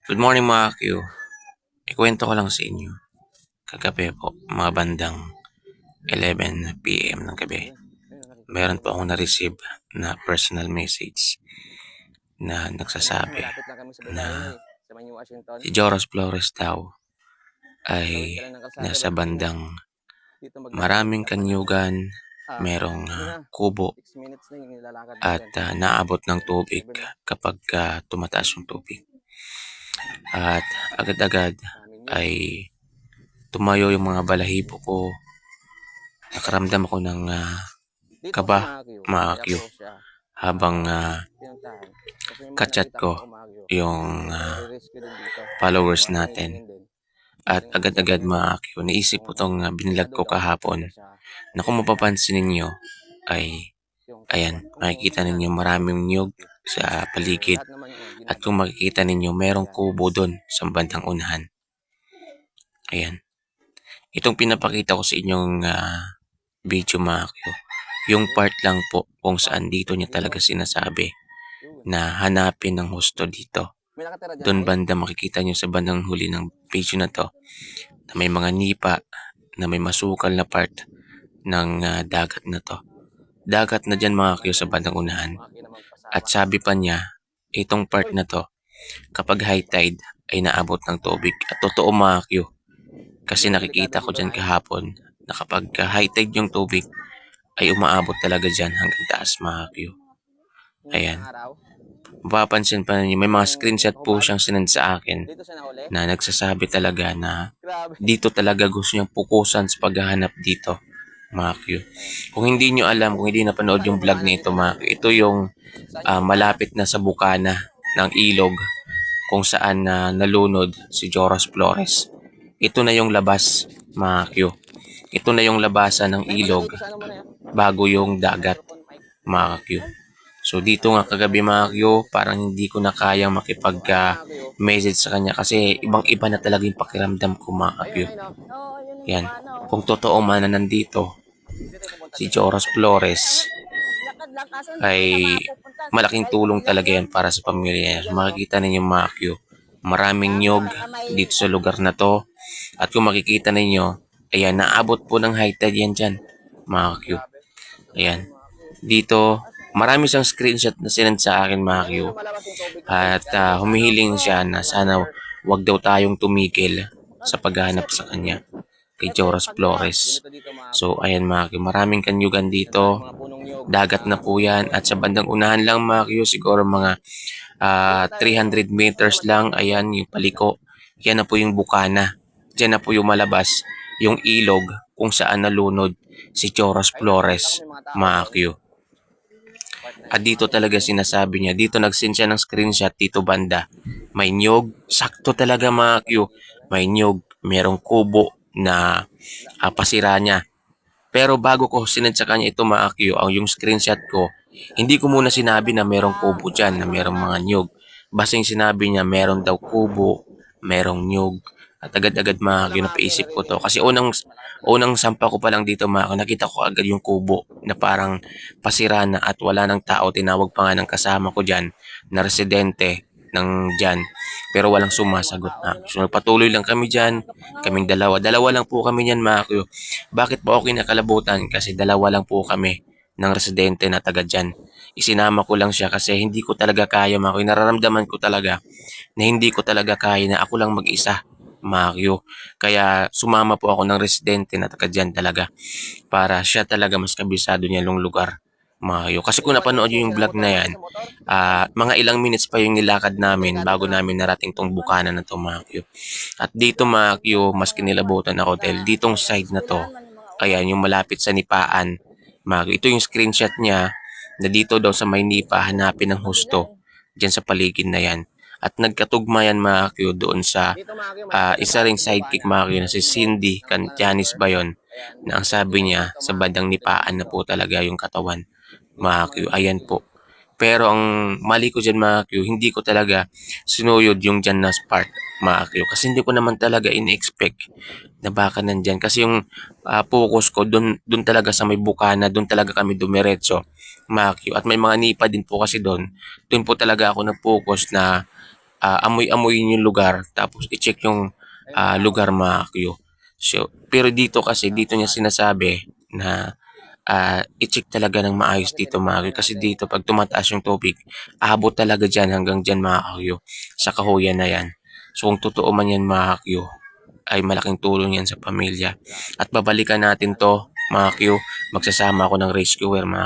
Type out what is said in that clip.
Good morning mga Q. Ikwento ko lang sa inyo. Kagabi po, mga bandang 11 PM ng gabi, meron po akong na-receive na personal message na nagsasabi Malapit lang kami sa na Baybayin eh, sa Manny Washington. si Joros Flores daw ay Tawid ka lang ng kalsada, nasa basta bandang dito magdaan. maraming kanyugan, merong Ano na, kubo 6 minutes na yung nilalakad at natin. naabot ng tubig 7 na, kapag tumataas yung tubig. At agad-agad maraming yun. ay tumayo yung mga balahibo ko. Nakaramdam ako ng Dito kaba, kasi mga Q, kaya ko siya habang pinuntahan. Kasi may mga kachat nakita ko sa Umagyo, yung nare-rescue din dito. followers Mga natin. tumingin din. At agad-agad mga Q, naisip ko tong binilag ko kahapon na kung mapapansin ninyo ay ayan, makikita ninyo maraming niyog sa paligid. Lahat naman yun, At kung makikita ninyo, merong kubo doon sa bandang unahan. Ayan. Itong pinapakita ko sa inyong video mga Q, yung part lang po kung saan dito niya talaga sinasabi na hanapin ng husto dito. May nakatira dyan, Doon boy? banda makikita nyo sa bandang huli ng video na to na may mga nipa na may masukal na part ng dagat na to. Dagat na dyan mga Q sa bandang unahan. At sabi pa niya, itong part na to, kapag high tide ay naabot ng tubig. At totoo mga Q, kasi nakikita ko dyan kahapon na kapag high tide yung tubig ay umaabot talaga dyan hanggang taas mga Q. Ayan. Mapapansin pa ninyo, may mga screenshot po siyang sinend sa akin na nagsasabi talaga na dito talaga gusto niyang pukusan sa paghahanap dito, mga Q. Kung hindi nyo alam, kung hindi napanood yung vlog nito, mga Q, ito yung malapit na sa bukana ng ilog kung saan nalunod si Joros Flores. Ito na yung labas, mga Q. Ito na yung labasan ng ilog bago yung dagat, mga Q. So dito nga kagabi mga Q, parang hindi ko na kayang makipag-message sa kanya kasi ibang-iba na talaga yung pakiramdam ko mga Q. Yan. Kung totoo man na nandito, si Joros Flores ay malaking tulong talaga yan para sa pamilya niya. Makikita ninyo mga Q, maraming nyog dito sa lugar na to. At kung makikita ninyo, ayan, naabot po ng high tide yan dyan, mga Q. Ayan. Dito, marami siyang screenshot na sinend sa akin mga Q. At humihiling siya na sana wag daw tayong tumigil sa paghahanap sa kanya kay Joros Flores. So ayan mga Q, maraming kanyugan dito. Dagat na po yan. At sa bandang unahan lang mga Q, siguro mga 300 meters lang. Ayan yung paliko. Yan na po yung bukana. Diyan na po yung malabas, yung ilog kung saan nalunod si Joros Flores, mga Q. At dito talaga sinasabi niya, dito nag-send siya ng screenshot dito banda. May nyog, sakto talaga mga Q. May nyog, merong kubo na pasira niya. Pero bago ko sinend sa kanya ito mga Q, ang yung screenshot ko, hindi ko muna sinabi na merong kubo dyan, na merong mga nyog. Basing sinabi niya meron daw kubo, merong nyog. At agad-agad mga Q, napaisip ko to. Kasi unang sampa ko pa lang dito mga Q, nakita ko agad yung kubo na parang pasira na at wala ng tao. Tinawag pa nga ng kasama ko dyan na residente ng dyan. Pero walang sumasagot na. So nagpatuloy lang kami dyan, kaming dalawa. Dalawa lang po kami dyan mga Q. Bakit po ako kinakalabutan? Kasi dalawa lang po kami ng residente na taga dyan. Isinama ko lang siya kasi hindi ko talaga kaya mga Q. Nararamdaman ko talaga na hindi ko talaga kaya na ako lang mag-isa, Mario. Kaya sumama po ako ng residente na taga dyan talaga para siya talaga mas kabisado niya yung lugar, Mario. Kasi kung napanood yung vlog na yan, mga ilang minutes pa yung nilakad namin bago namin narating tong bukana na to, Mario. At dito, Mario, mas kinilabutan ako dahil ditong side na to, ayan, yung malapit sa Nipaan, Mario. Ito yung screenshot niya na dito daw sa may Nipa, hanapin ng husto dyan sa paligid na yan. At nagkatugma yan mga Q doon sa isa ring sidekick mga Q na si Cindy Cantianis ba yun, na ang sabi niya sa bandang Nipaan na po talaga yung katawan, mga Q. Ayan po. Pero ang mali ko dyan mga Q, hindi ko talaga sinuyod yung dyan na part, mga Q. Kasi hindi ko naman talaga in-expect na baka nandyan. Kasi yung focus ko dun talaga sa may bukana, dun talaga kami dumiretso, mga Q. At may mga nipa din po kasi doon. Doon po talaga ako nag-focus na amoy-amoyin yung lugar tapos i-check yung lugar mga Q. So, pero dito kasi, dito niya sinasabi na i-check talaga ng maayos dito mga Q. Kasi dito pag tumataas yung tubig, abot talaga dyan hanggang dyan mga Q. Sa kahuyan na yan. So kung totoo man yan mga Q, ay malaking tulong yan sa pamilya. At babalikan natin to mga Q. Magsasama ako ng rescuer mga